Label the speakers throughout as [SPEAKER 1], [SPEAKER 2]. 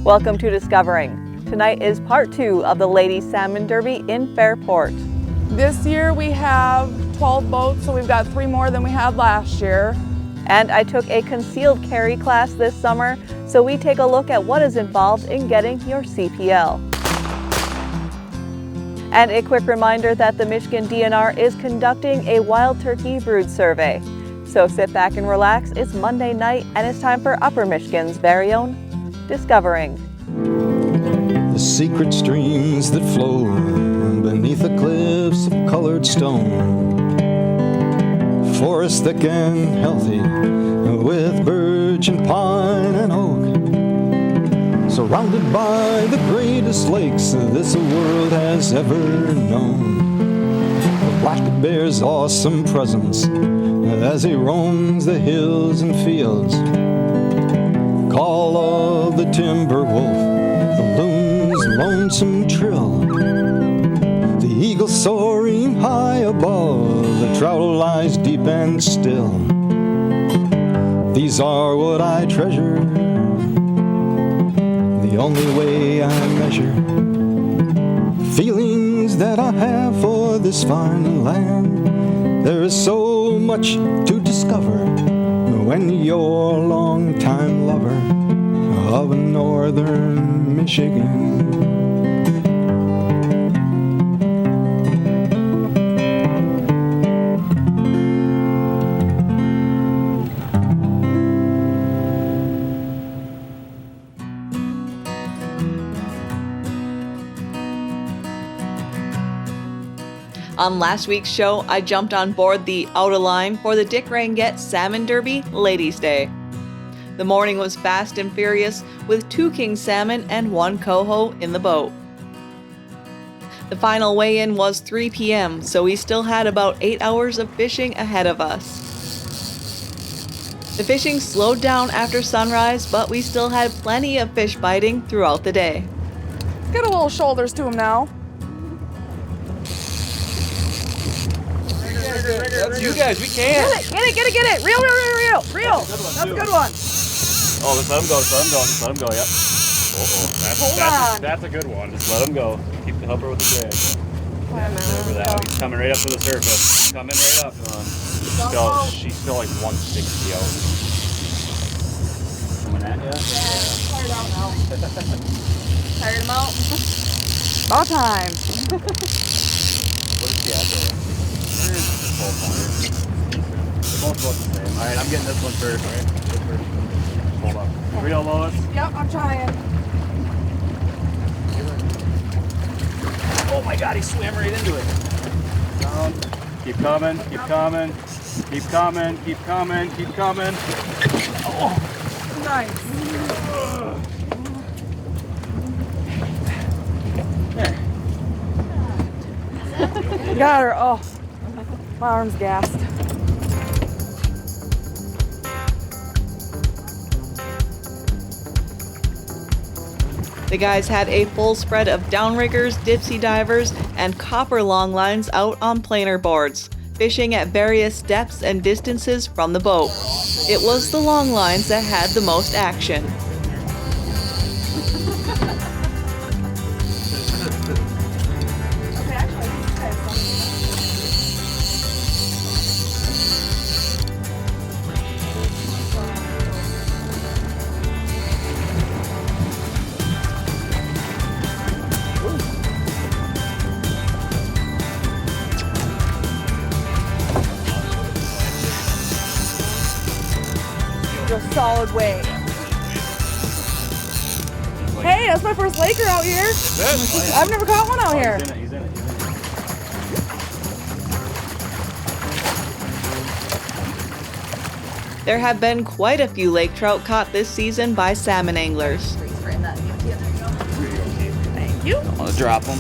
[SPEAKER 1] Welcome to Discovering. Tonight is part 2 of the Ladies Salmon Derby in Fairport.
[SPEAKER 2] This year we have 12 boats, so we've got 3 more than we had last year.
[SPEAKER 1] And I took a concealed carry class this summer, so we take a look at what is involved in getting your CPL. And a quick reminder that the Michigan DNR is conducting a wild turkey brood survey. So sit back and relax. It's Monday night and it's time for Upper Michigan's very own Discovering.
[SPEAKER 3] The secret streams that flow beneath the cliffs of colored stone, forests thick and healthy with birch and pine and oak, surrounded by the greatest lakes this world has ever known. The black bear's awesome presence as he roams the hills and fields, call of the timber wolf, the loon's lonesome trill, the eagle soaring high above, the trout lies deep and still. These are what I treasure, the only way I measure feelings that I have for this fine land. There is so much to discover when you're a long-time lover of northern Michigan.
[SPEAKER 1] On last week's show, I jumped on board the out-of-line for the Ranguette Salmon Derby Ladies' Day. The morning was fast and furious, with 2 king salmon and 1 coho in the boat. The final weigh-in was 3 p.m., so we still had about 8 hours of fishing ahead of us. The fishing slowed down after sunrise, but we still had plenty of fish biting throughout the day.
[SPEAKER 2] Get a little shoulders to him now.
[SPEAKER 4] That's you guys, we can't.
[SPEAKER 2] Get it. Reel. That's a good one.
[SPEAKER 4] Oh, just let him go, yep. That's a good one. Just let him go. Keep the helper with the drag. Over that one. He's coming right up to the surface. Coming right up. She's still like 160 out. Coming at you?
[SPEAKER 2] Yeah. Tired out now. Tired him out? About time.
[SPEAKER 4] What is she at there? 1200. They're both about the same. Alright, I'm getting this one first. Alright, hold up. Reel, Lois.
[SPEAKER 2] Yep, I'm trying.
[SPEAKER 4] Oh my god, he swam right into it. Down. Keep coming. Oh.
[SPEAKER 2] Nice.
[SPEAKER 4] There.
[SPEAKER 2] Got her. Oh, my arm's gassed.
[SPEAKER 1] The guys had a full spread of downriggers, dipsy divers, and copper long lines out on planer boards, fishing at various depths and distances from the boat. It was the long lines that had the most action.
[SPEAKER 2] A solid way. Hey, that's my first Laker out here. I've never caught one out here.
[SPEAKER 4] He's in it.
[SPEAKER 1] There have been quite a few lake trout caught this season by salmon anglers.
[SPEAKER 2] Thank you.
[SPEAKER 4] I'm gonna drop them.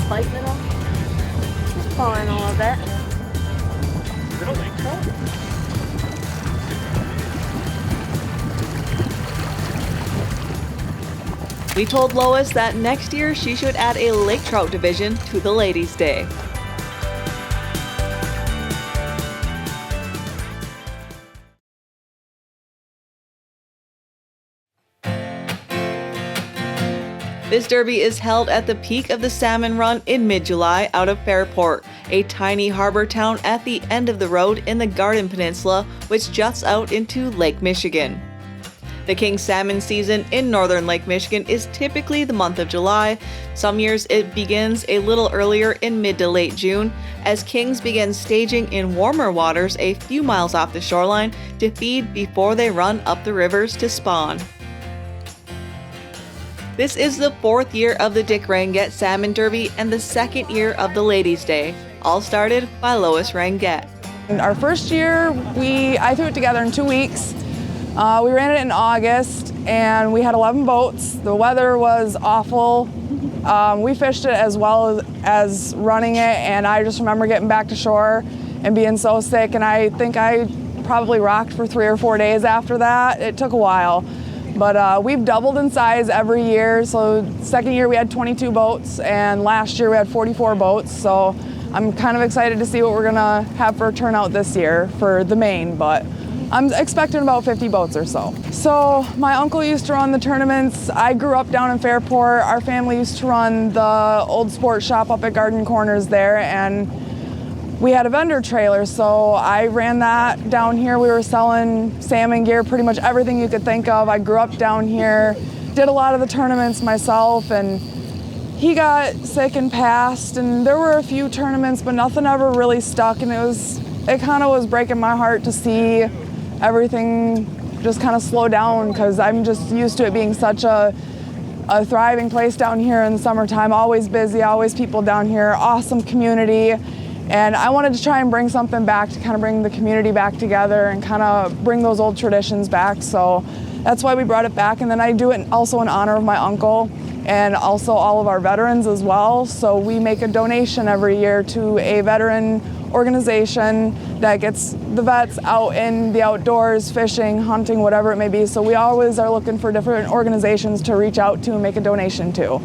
[SPEAKER 2] Biting it off. Pulling a little bit.
[SPEAKER 4] Is it a lake trout?
[SPEAKER 1] We told Lois that next year she should add a lake trout division to the Ladies' Day. This derby is held at the peak of the salmon run in mid-July out of Fairport, a tiny harbor town at the end of the road in the Garden Peninsula, which juts out into Lake Michigan. The king salmon season in northern Lake Michigan is typically the month of July. Some years it begins a little earlier in mid to late June, as kings begin staging in warmer waters a few miles off the shoreline to feed before they run up the rivers to spawn. This is the 4th year of the Dick Ranguette Salmon Derby and the 2nd year of the Ladies' Day, all started by Lois Ranguette.
[SPEAKER 2] Our first year, I threw it together in 2 weeks. We ran it in August and we had 11 boats. The weather was awful. We fished it as well as running it, and I just remember getting back to shore and being so sick, and I think I probably rocked for 3 or 4 days after that. It took a while, but we've doubled in size every year. So second year we had 22 boats, and last year we had 44 boats. So I'm kind of excited to see what we're gonna have for a turnout this year for the main, but I'm expecting about 50 boats or so. So my uncle used to run the tournaments. I grew up down in Fairport. Our family used to run the old sports shop up at Garden Corners there, and we had a vendor trailer, so I ran that down here. We were selling salmon gear, pretty much everything you could think of. I grew up down here, did a lot of the tournaments myself, and he got sick and passed, and there were a few tournaments, but nothing ever really stuck, and it kind of was breaking my heart to see everything just kind of slow down, because I'm just used to it being such a thriving place down here in the summertime, always busy, always people down here, awesome community. And I wanted to try and bring something back to kind of bring the community back together and kind of bring those old traditions back. So that's why we brought it back. And then I do it also in honor of my uncle and also all of our veterans as well. So we make a donation every year to a veteran organization that gets the vets out in the outdoors, fishing, hunting, whatever it may be. So we always are looking for different organizations to reach out to and make a donation to.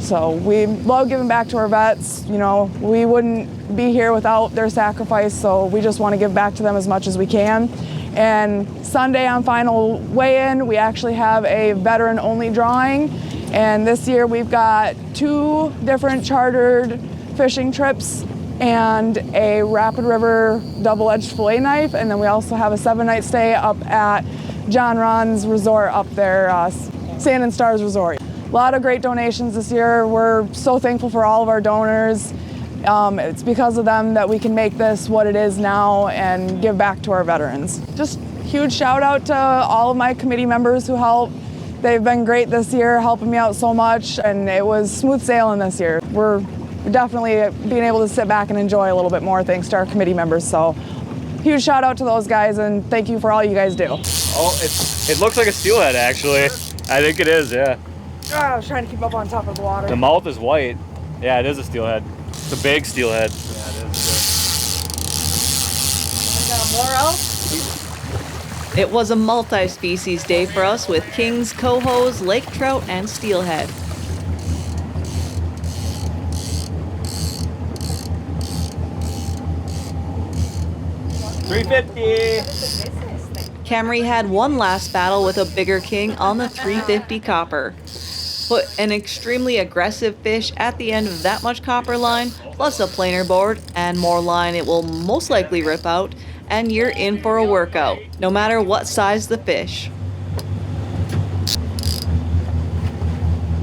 [SPEAKER 2] So we love giving back to our vets. You know, we wouldn't be here without their sacrifice, so we just want to give back to them as much as we can. And Sunday on final weigh-in, we actually have a veteran-only drawing. And this year we've got 2 different chartered fishing trips and a Rapid River double-edged fillet knife, and then we also have a 7-night stay up at John Ron's resort up there, Sand and Stars Resort. A lot of great donations this year. We're so thankful for all of our donors. It's because of them that we can make this what it is now and give back to our veterans. Just huge shout out to all of my committee members who helped. They've been great this year, helping me out so much, and it was smooth sailing this year. We're definitely being able to sit back and enjoy a little bit more thanks to our committee members. So huge shout out to those guys, and thank you for all you guys do.
[SPEAKER 4] Oh, it looks like a steelhead actually. I think it is, yeah.
[SPEAKER 2] Oh, I was trying to keep up on top of the water.
[SPEAKER 4] The mouth is white. Yeah, it is a steelhead. It's a big steelhead. Yeah, it is.
[SPEAKER 2] We got more else?
[SPEAKER 1] It was a multi-species day for us with kings, cohos, lake trout, and steelhead.
[SPEAKER 4] $3.50.
[SPEAKER 1] Camry had one last battle with a bigger king on the 350 copper. Put an extremely aggressive fish at the end of that much copper line, plus a planer board and more line it will most likely rip out, and you're in for a workout, no matter what size the fish.
[SPEAKER 5] I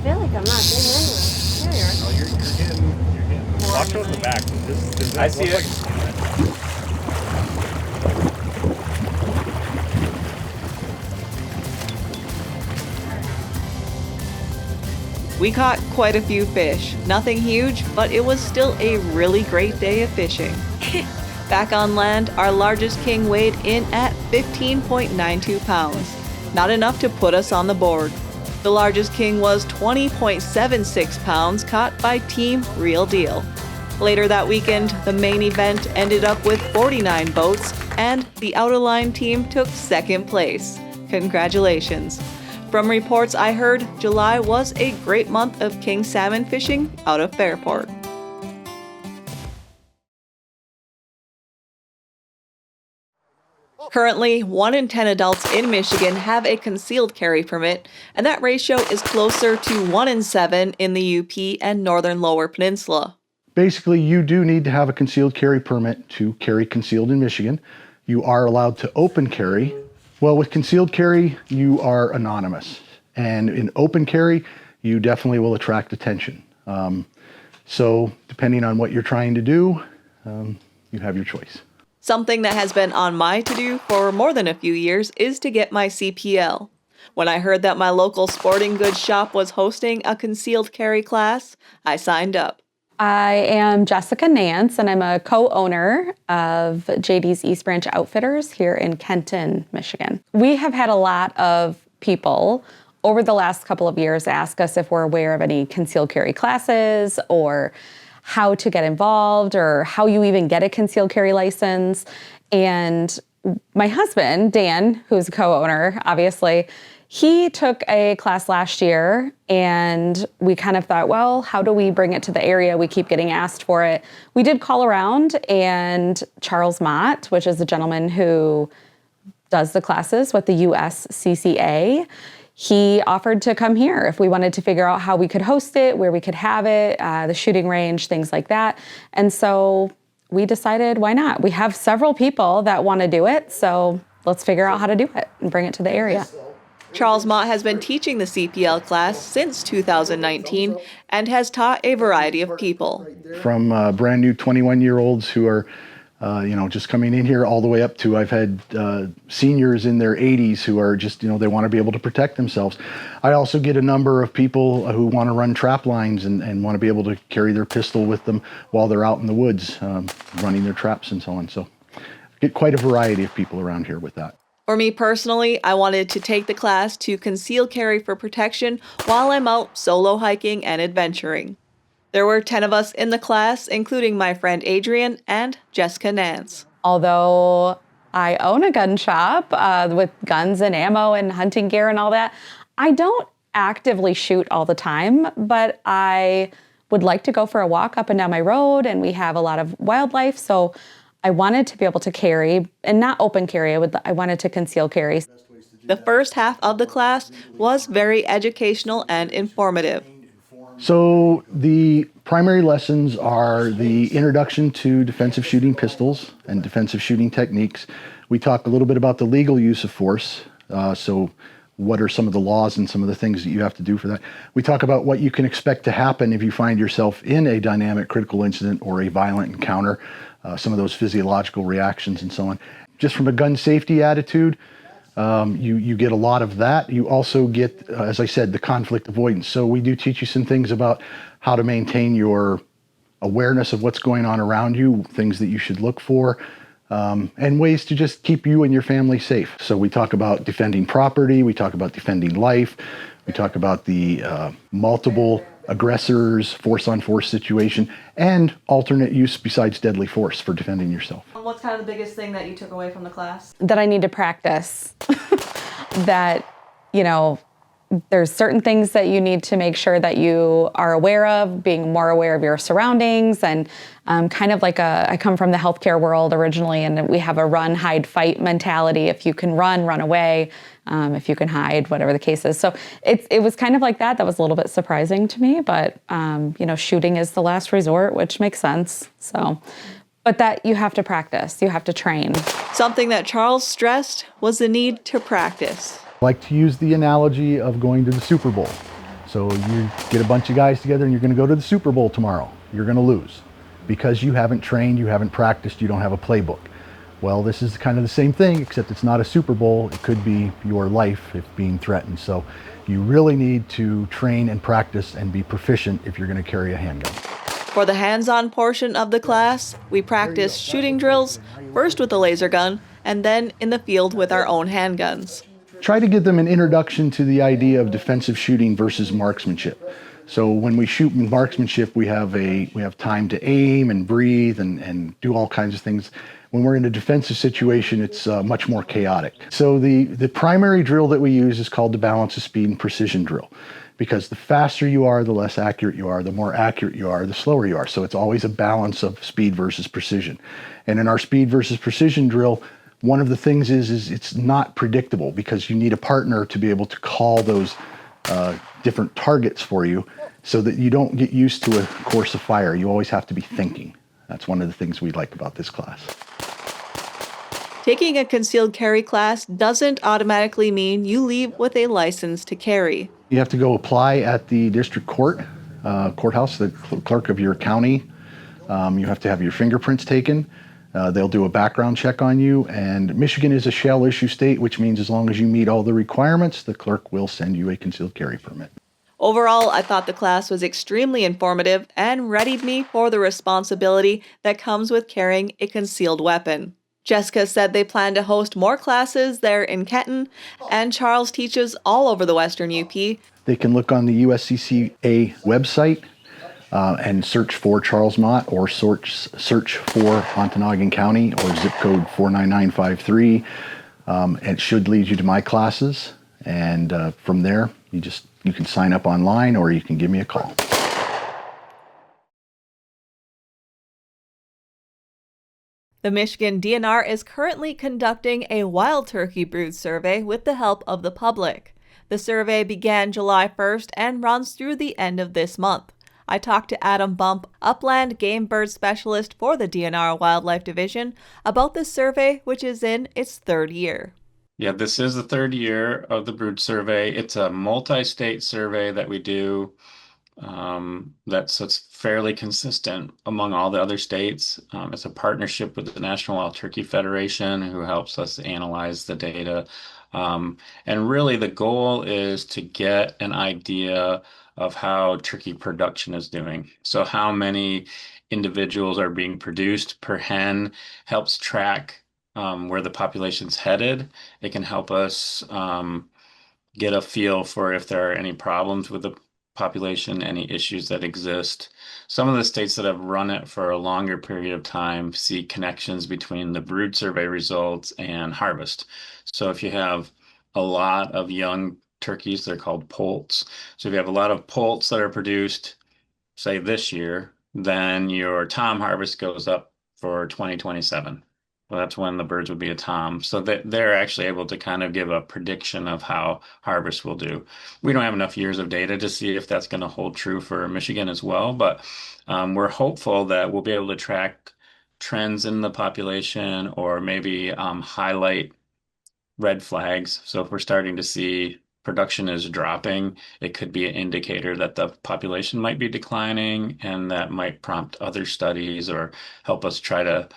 [SPEAKER 5] feel like I'm not getting anywhere. There you are.
[SPEAKER 4] Oh, you're getting. Watch out the back. I see it.
[SPEAKER 1] We caught quite a few fish. Nothing huge, but it was still a really great day of fishing. Back on land, our largest king weighed in at 15.92 pounds. Not enough to put us on the board. The largest king was 20.76 pounds, caught by Team Real Deal. Later that weekend, the main event ended up with 49 boats, and the out-of-line team took second place. Congratulations. From reports I heard, July was a great month of king salmon fishing out of Fairport. Currently, 1 in 10 adults in Michigan have a concealed carry permit, and that ratio is closer to 1 in 7 in the UP and northern Lower Peninsula.
[SPEAKER 6] Basically, you do need to have a concealed carry permit to carry concealed in Michigan. You are allowed to open carry. Well, with concealed carry, you are anonymous. And in open carry, you definitely will attract attention. So depending on what you're trying to do, you have your choice.
[SPEAKER 1] Something that has been on my to-do for more than a few years is to get my CPL. When I heard that my local sporting goods shop was hosting a concealed carry class, I signed up.
[SPEAKER 7] I am Jessica Nance, and I'm a co-owner of JD's East Branch Outfitters here in Kenton, Michigan. We have had a lot of people over the last couple of years ask us if we're aware of any concealed carry classes or how to get involved or how you even get a concealed carry license. And my husband, Dan, who's a co-owner, obviously, he took a class last year, and we kind of thought, well, how do we bring it to the area? We keep getting asked for it. We did call around, and Charles Mott, which is a gentleman who does the classes with the USCCA, he offered to come here if we wanted to figure out how we could host it, where we could have it, the shooting range, things like that. And so we decided, why not? We have several people that want to do it, so let's figure out how to do it and bring it to the area.
[SPEAKER 1] Charles Mott has been teaching the CPL class since 2019 and has taught a variety of people.
[SPEAKER 6] From brand new 21-year-olds who are, just coming in here all the way up to I've had seniors in their 80s who are just, they want to be able to protect themselves. I also get a number of people who want to run trap lines and want to be able to carry their pistol with them while they're out in the woods running their traps and so on. So get quite a variety of people around here with that.
[SPEAKER 1] For me personally, I wanted to take the class to conceal carry for protection while I'm out solo hiking and adventuring. There were 10 of us in the class, including my friend Adrian and Jessica Nance.
[SPEAKER 7] Although I own a gun shop with guns and ammo and hunting gear and all that, I don't actively shoot all the time, but I would like to go for a walk up and down my road, and we have a lot of wildlife, so I wanted to be able to carry, and not open carry, I wanted to conceal carry.
[SPEAKER 1] The first half of the class was very educational and informative.
[SPEAKER 6] So the primary lessons are the introduction to defensive shooting pistols and defensive shooting techniques. We talk a little bit about the legal use of force. So what are some of the laws and some of the things that you have to do for that? We talk about what you can expect to happen if you find yourself in a dynamic critical incident or a violent encounter. Some of those physiological reactions and so on. Just from a gun safety attitude, you get a lot of that. You also get, as I said, the conflict avoidance. So we do teach you some things about how to maintain your awareness of what's going on around you, things that you should look for, and ways to just keep you and your family safe. So we talk about defending property, we talk about defending life, we talk about the multiple aggressors, force-on-force situation, and alternate use besides deadly force for defending yourself.
[SPEAKER 1] What's kind of the biggest thing that you took away from the class?
[SPEAKER 7] That I need to practice. That, there's certain things that you need to make sure that you are aware of, being more aware of your surroundings, and kind of like I come from the healthcare world originally, and we have a run, hide, fight mentality. If you can run away. If you can hide, whatever the case is. So it was kind of like that. That was a little bit surprising to me, but shooting is the last resort, which makes sense. So, but that you have to practice, you have to train.
[SPEAKER 1] Something that Charles stressed was the need to practice.
[SPEAKER 6] I like to use the analogy of going to the Super Bowl. So you get a bunch of guys together and you're going to go to the Super Bowl tomorrow. You're going to lose because you haven't trained, you haven't practiced, you don't have a playbook. Well, this is kind of the same thing, except it's not a Super Bowl. It could be your life if being threatened. So you really need to train and practice and be proficient if you're going to carry a handgun.
[SPEAKER 1] For the hands-on portion of the class, we practiced shooting drills, first with a laser gun, and then in the field with our own handguns.
[SPEAKER 6] Try to give them an introduction to the idea of defensive shooting versus marksmanship. So when we shoot in marksmanship, we have time to aim and breathe and do all kinds of things. When we're in a defensive situation, it's much more chaotic. So the primary drill that we use is called the balance of speed and precision drill, because the faster you are, the less accurate you are. The more accurate you are, the slower you are. So it's always a balance of speed versus precision. And in our speed versus precision drill, One of the things is it's not predictable because you need a partner to be able to call those different targets for you so that you don't get used to a course of fire. You always have to be thinking. That's one of the things we like about this class.
[SPEAKER 1] Taking a concealed carry class doesn't automatically mean you leave with a license to carry.
[SPEAKER 6] You have to go apply at the district courthouse, the clerk of your county. You have to have your fingerprints taken. They'll do a background check on you, and Michigan is a shall issue state, which means as long as you meet all the requirements, the clerk will send you a concealed carry permit.
[SPEAKER 1] Overall, I thought the class was extremely informative and readied me for the responsibility that comes with carrying a concealed weapon. Jessica said they plan to host more classes there in Kenton, and Charles teaches all over the Western UP.
[SPEAKER 6] They can look on the USCCA website and search for Charles Mott, or search for Ontonagon County, or zip code 49953. It should lead you to my classes, and from there you can sign up online or you can give me a call.
[SPEAKER 1] The Michigan DNR is currently conducting a wild turkey brood survey with the help of the public. The survey began July 1st and runs through the end of this month. I talked to Adam Bump, Upland Game Bird Specialist for the DNR Wildlife Division, about this survey, which is in its third year.
[SPEAKER 8] Yeah, this is the third year of the brood survey. It's a multi-state survey that we do. It's fairly consistent among all the other states. It's a partnership with the National Wild Turkey Federation, who helps us analyze the data. And really the goal is to get an idea of how turkey production is doing. So how many individuals are being produced per hen helps track where the population's headed. It can help us get a feel for if there are any problems with the population, any issues that exist. Some of the states that have run it for a longer period of time see connections between the brood survey results and harvest. So if you have a lot of young turkeys, they're called poults. So if you have a lot of poults that are produced, say this year, then your tom harvest goes up for 2027. Well, that's when the birds would be a tom. So they're actually able to kind of give a prediction of how harvest will do. We don't have enough years of data to see if that's going to hold true for Michigan as well, but we're hopeful that we'll be able to track trends in the population, or maybe highlight red flags. So if we're starting to see production is dropping, it could be an indicator that the population might be declining, and that might prompt other studies or help us try to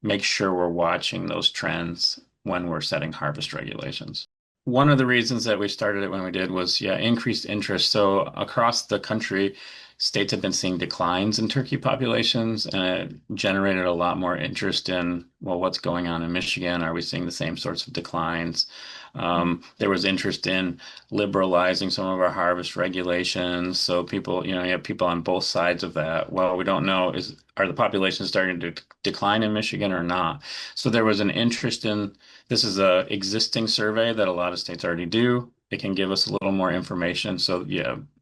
[SPEAKER 8] make sure we're watching those trends when we're setting harvest regulations. One of the reasons that we started it when we did was, increased interest. So across the country, states have been seeing declines in turkey populations, and it generated a lot more interest in, well, what's going on in Michigan? Are we seeing the same sorts of declines? There was interest in liberalizing some of our harvest regulations. So people, you have people on both sides of that. Well, we don't know, are the populations starting to decline in Michigan or not? So there was an interest in, this is a existing survey that a lot of states already do. It can give us a little more information. So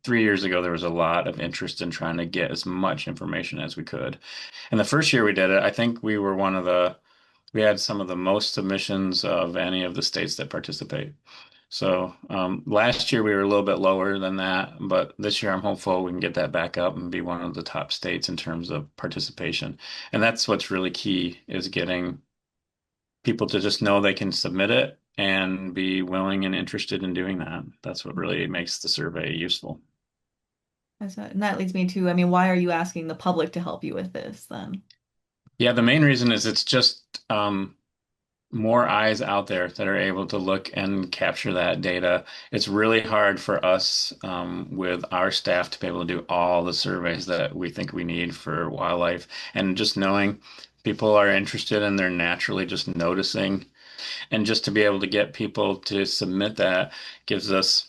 [SPEAKER 8] 3 years ago, there was a lot of interest in trying to get as much information as we could. And the first year we did it, I think we were we had some of the most submissions of any of the states that participate. So last year we were a little bit lower than that, but this year I'm hopeful we can get that back up and be one of the top states in terms of participation. And that's what's really key, is getting people to just know they can submit it and be willing and interested in doing that. That's what really makes the survey useful.
[SPEAKER 1] And that leads me to, why are you asking the public to help you with this then?
[SPEAKER 8] Yeah, the main reason is it's just more eyes out there that are able to look and capture that data. It's really hard for us with our staff to be able to do all the surveys that we think we need for wildlife. And just knowing people are interested and they're naturally just noticing, and just to be able to get people to submit that gives us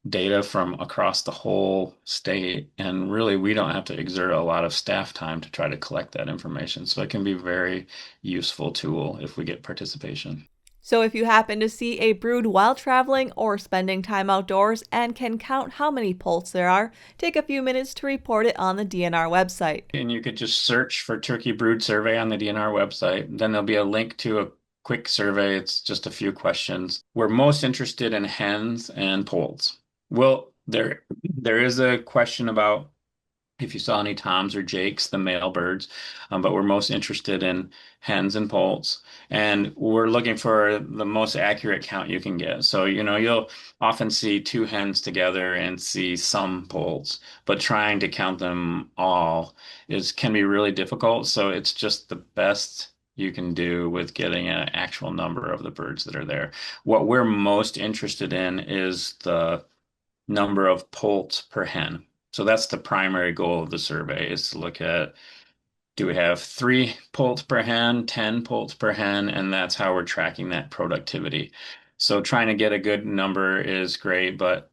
[SPEAKER 8] data from across the whole state. And really, we don't have to exert a lot of staff time to try to collect that information. So it can be a very useful tool if we get participation.
[SPEAKER 1] So if you happen to see a brood while traveling or spending time outdoors and can count how many poults there are, take a few minutes to report it on the DNR website.
[SPEAKER 8] And you could just search for turkey brood survey on the DNR website. Then there'll be a link to a quick survey. It's just a few questions. We're most interested in hens and poults. Well, there is a question about if you saw any toms or jakes, the male birds, but we're most interested in hens and poults, and we're looking for the most accurate count you can get. So, you'll often see 2 hens together and see some poults, but trying to count them all can be really difficult. So it's just the best you can do with getting an actual number of the birds that are there. What we're most interested in is the number of poults per hen. So that's the primary goal of the survey, is to look at, do we have 3 poults per hen, 10 poults per hen, and that's how we're tracking that productivity. So trying to get a good number is great, but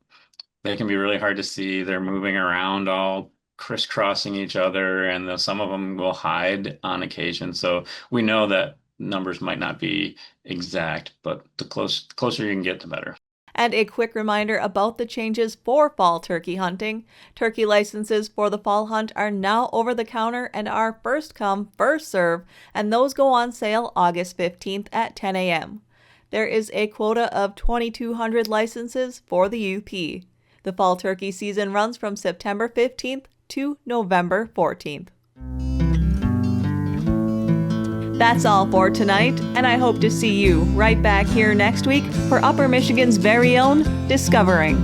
[SPEAKER 8] they can be really hard to see. They're moving around all crisscrossing each other, and some of them will hide on occasion. So we know that numbers might not be exact, but the closer you can get, the better.
[SPEAKER 1] And a quick reminder about the changes for fall turkey hunting. Turkey licenses for the fall hunt are now over the counter and are first come, first serve, and those go on sale August 15th at 10 a.m. There is a quota of 2,200 licenses for the UP. The fall turkey season runs from September 15th to November 14th. That's all for tonight, and I hope to see you right back here next week for Upper Michigan's very own Discovering.